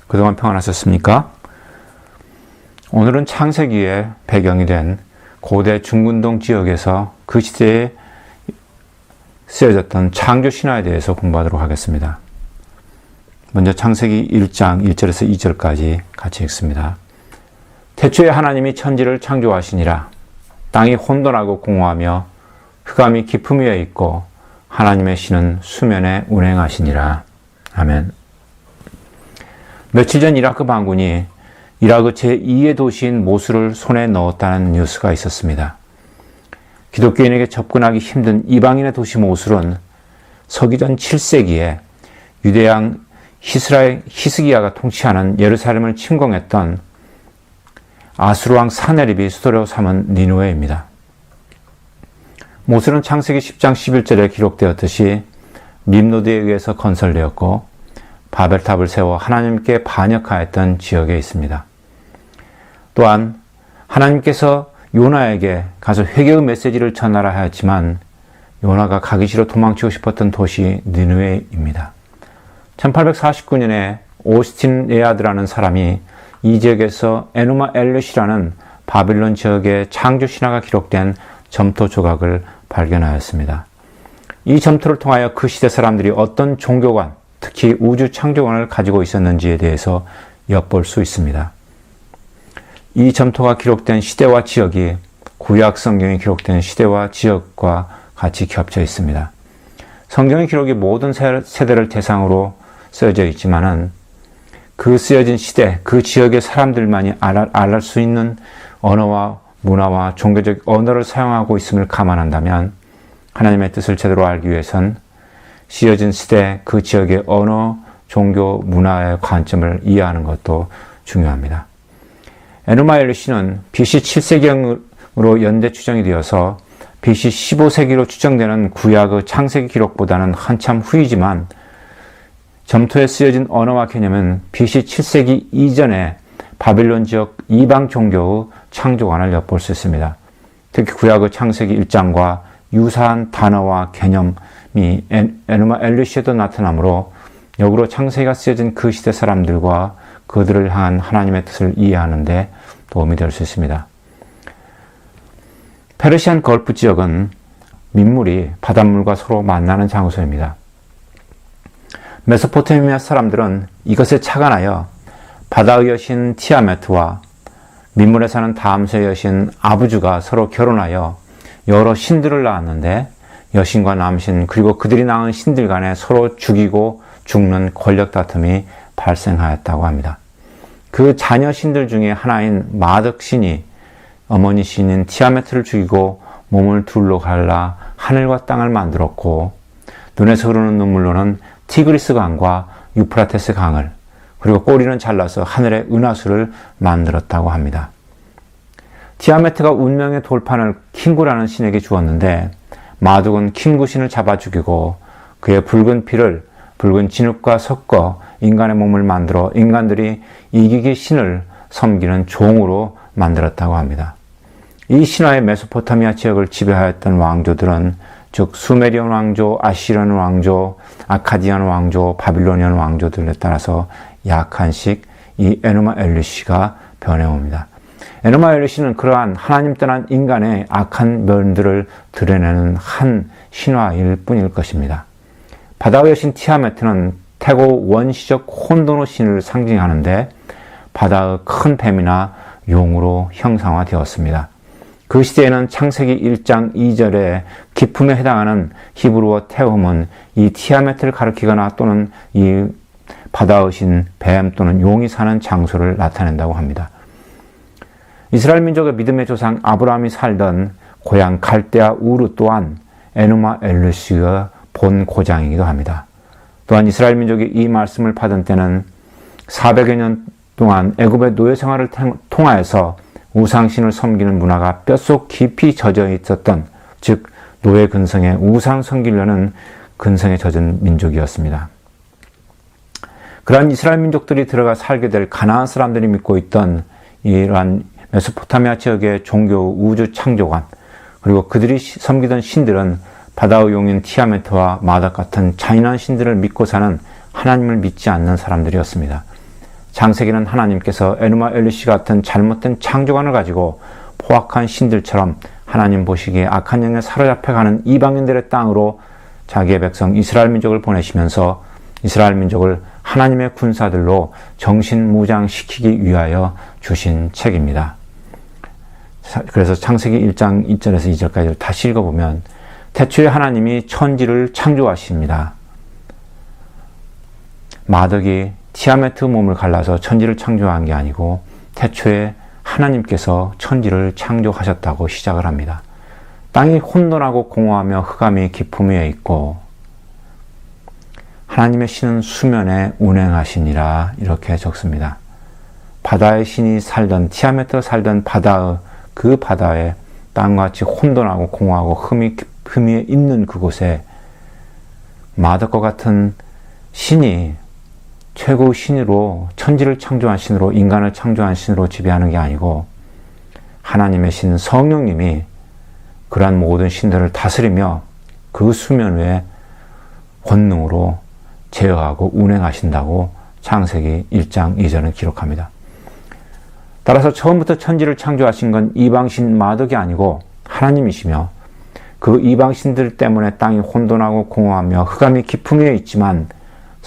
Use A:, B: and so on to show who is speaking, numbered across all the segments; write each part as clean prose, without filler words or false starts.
A: 그동안 평안하셨습니까? 오늘은 창세기의 배경이 된 고대 중근동 지역에서 그 시대에 쓰여졌던 창조 신화에 대해서 공부하도록 하겠습니다. 먼저 창세기 1장 1절에서 2절까지 같이 읽습니다. 태초에 하나님이 천지를 창조하시니라. 땅이 혼돈하고 공허하며 흑암이 깊음 위에 있고 하나님의 신은 수면에 운행하시니라. 아멘. 며칠 전 이라크 반군이 이라크 제2의 도시인 모술을 손에 넣었다는 뉴스가 있었습니다. 기독교인에게 접근하기 힘든 이방인의 도시 모술은 서기전 7세기에 유대양 히스기야가 통치하는 예루살렘을 침공했던 아수르왕 사네립이 수도로 삼은 니느웨입니다. 모술은 창세기 10장 11절에 기록되었듯이 nimrod에 의해서 건설되었고 바벨탑을 세워 하나님께 반역하였던 지역에 있습니다. 또한 하나님께서 요나에게 가서 회개의 메시지를 전하라 하였지만 요나가 가기 싫어 도망치고 싶었던 도시 니느웨입니다. 1849년에 오스틴 레아드라는 사람이 이 지역에서 에누마 엘룻이라는 바빌론 지역의 창조 신화가 기록된 점토 조각을 발견하였습니다. 이 점토를 통하여 그 시대 사람들이 어떤 종교관, 특히 우주 창조관을 가지고 있었는지에 대해서 엿볼 수 있습니다. 이 점토가 기록된 시대와 지역이 구약 성경에 기록된 시대와 지역과 같이 겹쳐 있습니다. 성경의 기록이 모든 세대를 대상으로 쓰여져 있지만은 그 쓰여진 시대, 그 지역의 사람들만이 알할 수 있는 언어와 문화와 종교적 언어를 사용하고 있음을 감안한다면 하나님의 뜻을 제대로 알기 위해선 쓰여진 시대, 그 지역의 언어, 종교, 문화의 관점을 이해하는 것도 중요합니다. 에누마 엘룻은 BC 7세기로 연대 추정이 되어서 BC 15세기로 추정되는 구약의 창세기 기록보다는 한참 후이지만 점토에 쓰여진 언어와 개념은 BC 7세기 이전에 바빌론 지역 이방 종교의 창조관을 엿볼 수 있습니다. 특히 구약의 창세기 1장과 유사한 단어와 개념이 에누마 엘룻에도 나타나므로 역으로 창세기가 쓰여진 그 시대 사람들과 그들을 향한 하나님의 뜻을 이해하는 데 도움이 될 수 있습니다. 페르시안 걸프 지역은 민물이 바닷물과 서로 만나는 장소입니다. 메소포타미아 사람들은 이것에 착안하여 바다의 여신 티아메트와 민물에 사는 다음스의 여신 아부주가 서로 결혼하여 여러 신들을 낳았는데 여신과 남신 그리고 그들이 낳은 신들 간에 서로 죽이고 죽는 권력 다툼이 발생하였다고 합니다. 그 자녀 신들 중에 하나인 마덕 신이 어머니 신인 티아메트를 죽이고 몸을 둘로 갈라 하늘과 땅을 만들었고 눈에서 흐르는 눈물로는 티그리스 강과 유프라테스 강을 그리고 꼬리는 잘라서 하늘의 은하수를 만들었다고 합니다. 티아메트가 운명의 돌판을 킹구라는 신에게 주었는데 마둑은 킹구 신을 잡아 죽이고 그의 붉은 피를 붉은 진흙과 섞어 인간의 몸을 만들어 인간들이 이기기 신을 섬기는 종으로 만들었다고 합니다. 이 신화의 메소포타미아 지역을 지배하였던 왕조들은 즉 수메리온 왕조, 아시리안 왕조, 아카디안 왕조, 바빌로니안 왕조들에 따라서 약한씩 이 에누마 엘룻이가 변해옵니다. 에누마 엘룻은 그러한 하나님 떠난 인간의 악한 면들을 드러내는 한 신화일 뿐일 것입니다. 바다의 여신 티아메트는 태고 원시적 혼돈의 신을 상징하는데 바다의 큰 뱀이나 용으로 형상화되었습니다. 그 시대에는 창세기 1장 2절에 기품에 해당하는 히브리어 태움은 이 티아메트를 가리키거나 또는 이 바다의 신, 뱀 또는 용이 사는 장소를 나타낸다고 합니다. 이스라엘 민족의 믿음의 조상 아브라함이 살던 고향 갈대아 우르 또한 에누마 엘룻의 본 고장이기도 합니다. 또한 이스라엘 민족이 이 말씀을 받은 때는 400여 년 동안 애굽의 노예 생활을 통하여서 우상신을 섬기는 문화가 뼛속 깊이 젖어 있었던 즉 노예 근성에 우상 섬기려는 근성에 젖은 민족이었습니다. 그러한 이스라엘 민족들이 들어가 살게 될 가나안 사람들이 믿고 있던 이러한 메소포타미아 지역의 종교 우주 창조관 그리고 그들이 섬기던 신들은 바다의 용인 티아메트와 마닥 같은 잔인한 신들을 믿고 사는 하나님을 믿지 않는 사람들이었습니다. 창세기는 하나님께서 에누마 엘리시 같은 잘못된 창조관을 가지고 포악한 신들처럼 하나님 보시기에 악한 영에 사로잡혀가는 이방인들의 땅으로 자기의 백성 이스라엘 민족을 보내시면서 이스라엘 민족을 하나님의 군사들로 정신무장시키기 위하여 주신 책입니다. 그래서 창세기 1장 1절에서 2절까지 다시 읽어보면 태초에 하나님이 천지를 창조하십니다. 마덕이 티아메트 몸을 갈라서 천지를 창조한 게 아니고 태초에 하나님께서 천지를 창조하셨다고 시작을 합니다. 땅이 혼돈하고 공허하며 흑암이 깊음 위에 있고 하나님의 신은 수면에 운행하시니라 이렇게 적습니다. 바다의 신이 살던 티아메트가 살던 그 바다에 땅같이 혼돈하고 공허하고 흠이 있는 그곳에 마덕과 같은 신이 최고의 신으로 천지를 창조한 신으로 인간을 창조한 신으로 지배하는 게 아니고 하나님의 신 성령님이 그러한 모든 신들을 다스리며 그 수면 위에 권능으로 제어하고 운행하신다고 창세기 1장 2절은 기록합니다. 따라서 처음부터 천지를 창조하신 건 이방신 마덕이 아니고 하나님이시며 그 이방신들 때문에 땅이 혼돈하고 공허하며 흑암이 깊음 위에 있지만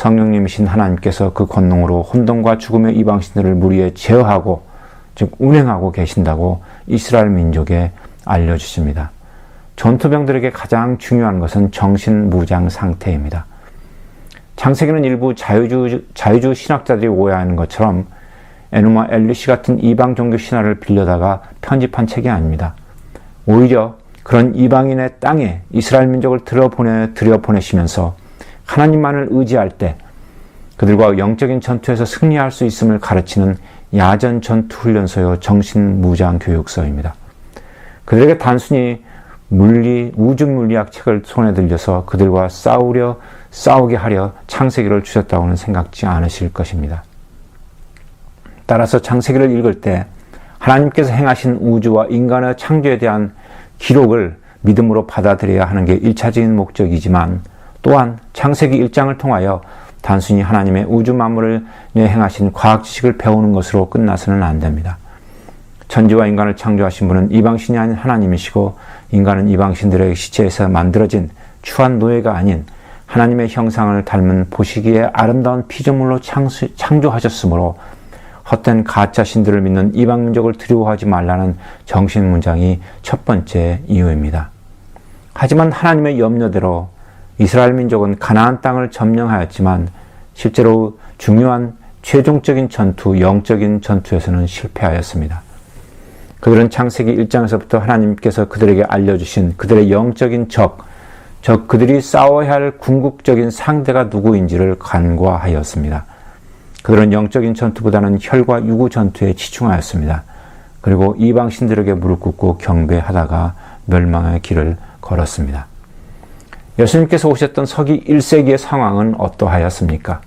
A: 성령님이신 하나님께서 그 권능으로 혼돈과 죽음의 이방신들을 무리에 제어하고 즉 운행하고 계신다고 이스라엘 민족에 알려주십니다. 전투병들에게 가장 중요한 것은 정신무장 상태입니다. 창세기는 일부 자유주의 신학자들이 오해하는 것처럼 에누마 엘리시 같은 이방 종교 신화를 빌려다가 편집한 책이 아닙니다. 오히려 그런 이방인의 땅에 이스라엘 민족을 들여보내시면서 하나님만을 의지할 때 그들과 영적인 전투에서 승리할 수 있음을 가르치는 야전 전투 훈련소요 정신무장 교육서입니다. 그들에게 단순히 우주 물리학 책을 손에 들려서 그들과 싸우게 하려 창세기를 주셨다고는 생각지 않으실 것입니다. 따라서 창세기를 읽을 때 하나님께서 행하신 우주와 인간의 창조에 대한 기록을 믿음으로 받아들여야 하는 게 1차적인 목적이지만 또한 창세기 1장을 통하여 단순히 하나님의 우주 만물을 행하신 과학 지식을 배우는 것으로 끝나서는 안 됩니다. 천지와 인간을 창조하신 분은 이방신이 아닌 하나님이시고 인간은 이방신들의 시체에서 만들어진 추한 노예가 아닌 하나님의 형상을 닮은 보시기에 아름다운 피조물로 창조하셨으므로 헛된 가짜 신들을 믿는 이방 민족을 두려워하지 말라는 정신문장이 첫 번째 이유입니다. 하지만 하나님의 염려대로 이스라엘 민족은 가나안 땅을 점령하였지만 실제로 중요한 최종적인 전투, 영적인 전투에서는 실패하였습니다. 그들은 창세기 1장에서부터 하나님께서 그들에게 알려주신 그들의 영적인 즉 그들이 싸워야 할 궁극적인 상대가 누구인지를 간과하였습니다. 그들은 영적인 전투보다는 혈과 유구 전투에 치중하였습니다. 그리고 이방 신들에게 무릎 꿇고 경배하다가 멸망의 길을 걸었습니다. 예수님께서 오셨던 서기 1세기의 상황은 어떠하였습니까?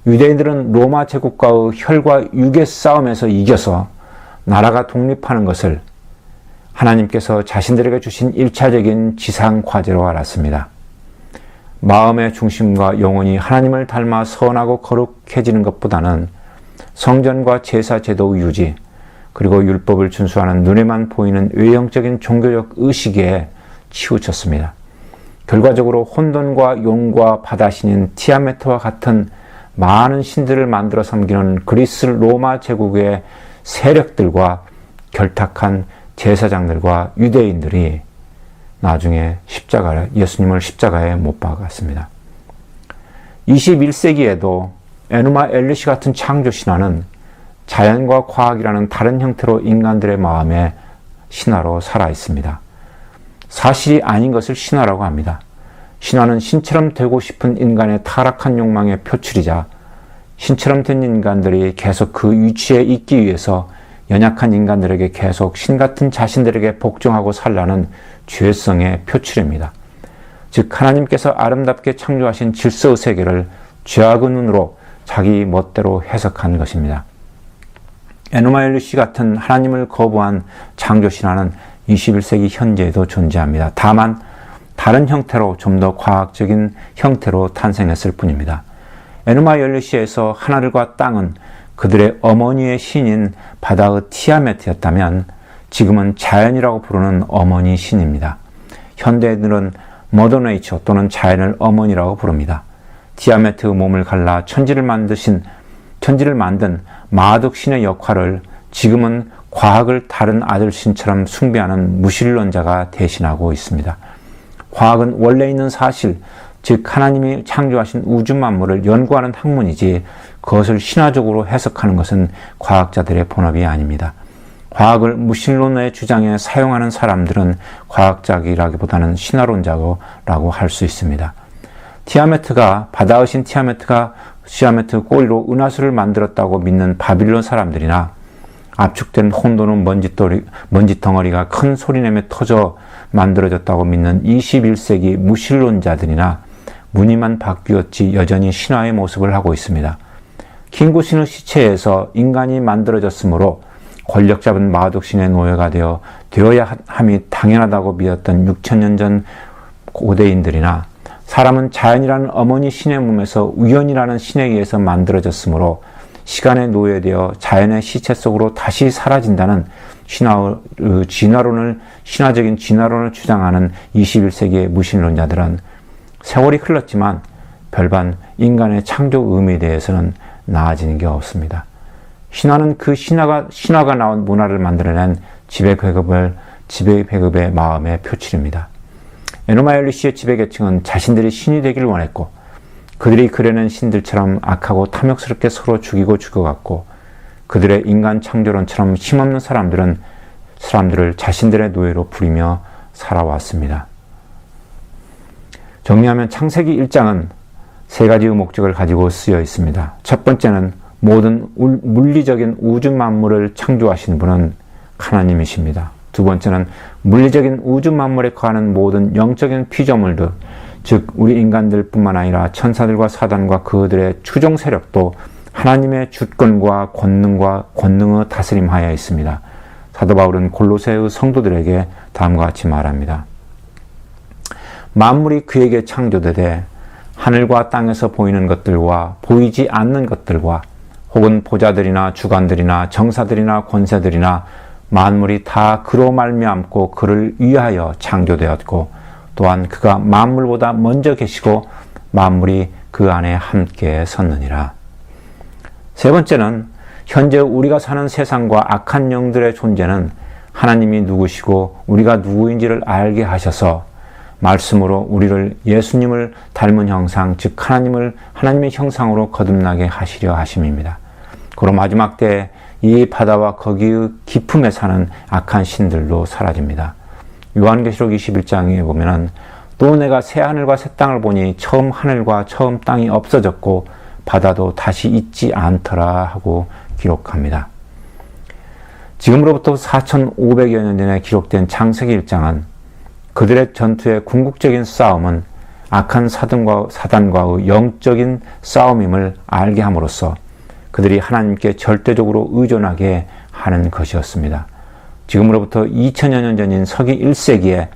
A: 유대인들은 로마 제국과의 혈과 육의 싸움에서 이겨서 나라가 독립하는 것을 하나님께서 자신들에게 주신 1차적인 지상 과제로 알았습니다. 마음의 중심과 영혼이 하나님을 닮아 선하고 거룩해지는 것보다는 성전과 제사 제도 유지 그리고 율법을 준수하는 눈에만 보이는 외형적인 종교적 의식에 치우쳤습니다. 결과적으로 혼돈과 용과 바다신인 티아메트와 같은 많은 신들을 만들어 섬기는 그리스 로마 제국의 세력들과 결탁한 제사장들과 유대인들이 나중에 예수님을 십자가에 못 박았습니다. 21세기에도 에누마 엘리시 같은 창조 신화는 자연과 과학이라는 다른 형태로 인간들의 마음에 신화로 살아 있습니다. 사실이 아닌 것을 신화라고 합니다. 신화는 신처럼 되고 싶은 인간의 타락한 욕망의 표출이자 신처럼 된 인간들이 계속 그 위치에 있기 위해서 연약한 인간들에게 계속 신 같은 자신들에게 복종하고 살라는 죄성의 표출입니다. 즉 하나님께서 아름답게 창조하신 질서의 세계를 죄악의 눈으로 자기 멋대로 해석한 것입니다. 에누마 엘리시 같은 하나님을 거부한 창조 신화는 21세기 현재에도 존재합니다. 다만 다른 형태로 좀 더 과학적인 형태로 탄생했을 뿐입니다. 에누마 열리시에서 하늘과 땅은 그들의 어머니의 신인 바다의 티아메트였다면 지금은 자연이라고 부르는 어머니 신입니다. 현대인들은 머더네이처 또는 자연을 어머니라고 부릅니다. 티아메트의 몸을 갈라 천지를 만든 마덕 신의 역할을 지금은 과학을 다른 아들 신처럼 숭배하는 무신론자가 대신하고 있습니다. 과학은 원래 있는 사실, 즉 하나님이 창조하신 우주 만물을 연구하는 학문이지 그것을 신화적으로 해석하는 것은 과학자들의 본업이 아닙니다. 과학을 무신론의 주장에 사용하는 사람들은 과학자이라기보다는 신화론자라고 할 수 있습니다. 티아메트가 바다의 신 티아메트 꼬리로 은하수를 만들었다고 믿는 바빌론 사람들이나 압축된 혼돈은 먼지덩어리가 큰 소리내며 터져 만들어졌다고 믿는 21세기 무신론자들이나 무늬만 바뀌었지 여전히 신화의 모습을 하고 있습니다. 킹구신의 시체에서 인간이 만들어졌으므로 권력 잡은 마독신의 노예가 되어야 함이 당연하다고 믿었던 6천년 전 고대인들이나 사람은 자연이라는 어머니 신의 몸에서 우연이라는 신에 의해서 만들어졌으므로 시간에 노예되어 자연의 시체 속으로 다시 사라진다는 신화적인 진화론을 주장하는 21세기의 무신론자들은 세월이 흘렀지만 별반 인간의 창조 의미에 대해서는 나아지는 게 없습니다. 신화는 그 신화가 나온 문화를 만들어낸 지배계급의 마음의 표출입니다. 에노마 열리시의 지배계층은 자신들이 신이 되길 원했고 그들이 그려낸 신들처럼 악하고 탐욕스럽게 서로 죽이고 죽어갔고 그들의 인간 창조론처럼 힘없는 사람들을 자신들의 노예로 부리며 살아왔습니다. 정리하면 창세기 1장은 세 가지의 목적을 가지고 쓰여 있습니다. 첫 번째는 모든 물리적인 우주 만물을 창조하신 분은 하나님이십니다. 두 번째는 물리적인 우주 만물에 거하는 모든 영적인 피조물들, 즉 우리 인간들뿐만 아니라 천사들과 사단과 그들의 추종 세력도 하나님의 주권과 권능의 다스림하에 있습니다. 사도 바울은 골로새의 성도들에게 다음과 같이 말합니다. 만물이 그에게 창조되되 하늘과 땅에서 보이는 것들과 보이지 않는 것들과 혹은 보좌들이나 주관들이나 정사들이나 권세들이나 만물이 다 그로 말미암고 그를 위하여 창조되었고 또한 그가 만물보다 먼저 계시고 만물이 그 안에 함께 섰느니라. 세 번째는 현재 우리가 사는 세상과 악한 영들의 존재는 하나님이 누구시고 우리가 누구인지를 알게 하셔서 말씀으로 우리를 예수님을 닮은 형상, 즉 하나님의 형상으로 거듭나게 하시려 하심입니다. 그로 마지막 때에 이 바다와 거기의 깊음에 사는 악한 신들도 사라집니다. 요한계시록 21장에 보면은 또 내가 새 하늘과 새 땅을 보니 처음 하늘과 처음 땅이 없어졌고 바다도 다시 있지 않더라 하고 기록합니다. 지금으로부터 4,500여 년 전에 기록된 창세기 1장은 그들의 전투의 궁극적인 싸움은 악한 사단과의 영적인 싸움임을 알게 함으로써 그들이 하나님께 절대적으로 의존하게 하는 것이었습니다. 지금으로부터 2000여 년 전인 서기 1세기에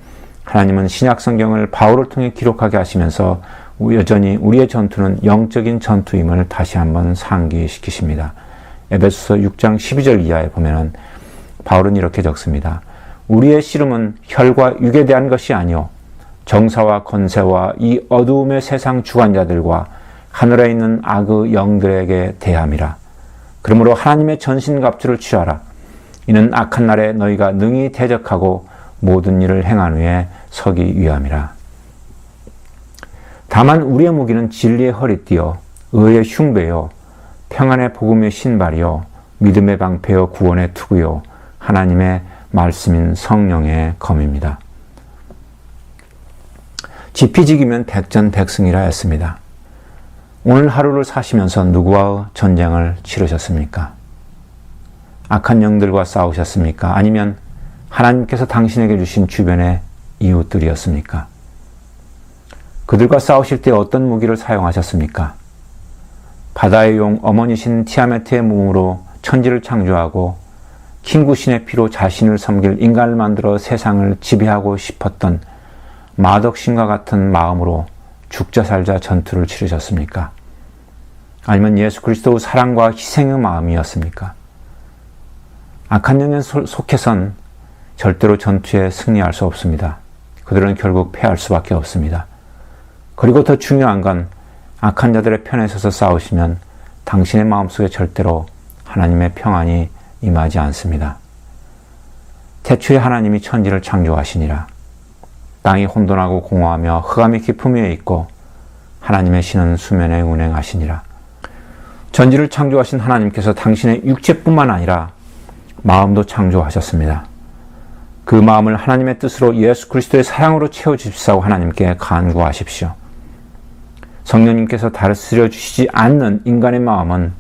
A: 하나님은 신약성경을 바울을 통해 기록하게 하시면서 여전히 우리의 전투는 영적인 전투임을 다시 한번 상기시키십니다. 에베소서 6장 12절 이하에 보면은 바울은 이렇게 적습니다. 우리의 씨름은 혈과 육에 대한 것이 아니요 정사와 권세와 이 어두움의 세상 주관자들과 하늘에 있는 악의 영들에게 대함이라. 그러므로 하나님의 전신갑주를 취하라. 이는 악한 날에 너희가 능히 대적하고 모든 일을 행한 후에 서기 위함이라. 다만 우리의 무기는 진리의 허리띠요 의의 흉배요 평안의 복음의 신발이요 믿음의 방패요 구원의 투구요 하나님의 말씀인 성령의 검입니다. 지피지기면 백전백승이라 했습니다. 오늘 하루를 사시면서 누구와 전쟁을 치르셨습니까? 악한 영들과 싸우셨습니까? 아니면 하나님께서 당신에게 주신 주변의 이웃들이었습니까? 그들과 싸우실 때 어떤 무기를 사용하셨습니까? 바다의 용 어머니신 티아메트의 몸으로 천지를 창조하고 킹구신의 피로 자신을 섬길 인간을 만들어 세상을 지배하고 싶었던 마덕신과 같은 마음으로 죽자 살자 전투를 치르셨습니까? 아니면 예수 그리스도의 사랑과 희생의 마음이었습니까? 악한 영에 속해선 절대로 전투에 승리할 수 없습니다. 그들은 결국 패할 수밖에 없습니다. 그리고 더 중요한 건 악한 자들의 편에 서서 싸우시면 당신의 마음속에 절대로 하나님의 평안이 임하지 않습니다. 태초에 하나님이 천지를 창조하시니라. 땅이 혼돈하고 공허하며 흑암이 깊음 위에 있고 하나님의 신은 수면에 운행하시니라. 전지를 창조하신 하나님께서 당신의 육체뿐만 아니라 마음도 창조하셨습니다. 그 마음을 하나님의 뜻으로 예수 그리스도의 사랑으로 채워주십사고 하나님께 간구하십시오. 성령님께서 다스려 주시지 않는 인간의 마음은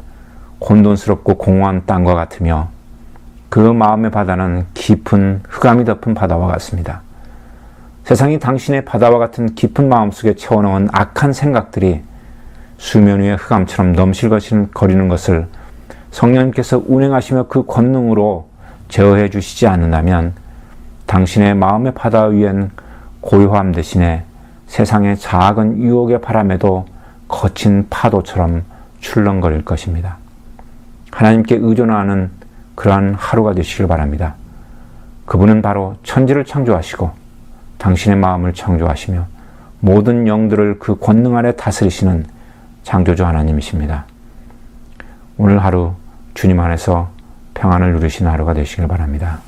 A: 혼돈스럽고 공허한 땅과 같으며 그 마음의 바다는 깊은 흑암이 덮은 바다와 같습니다. 세상이 당신의 바다와 같은 깊은 마음속에 채워넣은 악한 생각들이 수면 위의 흑암처럼 넘실거리는 것을 성령님께서 운행하시며 그 권능으로 제어해 주시지 않는다면 당신의 마음의 바다 위엔 고요함 대신에 세상의 작은 유혹의 바람에도 거친 파도처럼 출렁거릴 것입니다. 하나님께 의존하는 그러한 하루가 되시길 바랍니다. 그분은 바로 천지를 창조하시고 당신의 마음을 창조하시며 모든 영들을 그 권능 아래 다스리시는 창조주 하나님이십니다. 오늘 하루 주님 안에서 평안을 누리시는 하루가 되시길 바랍니다.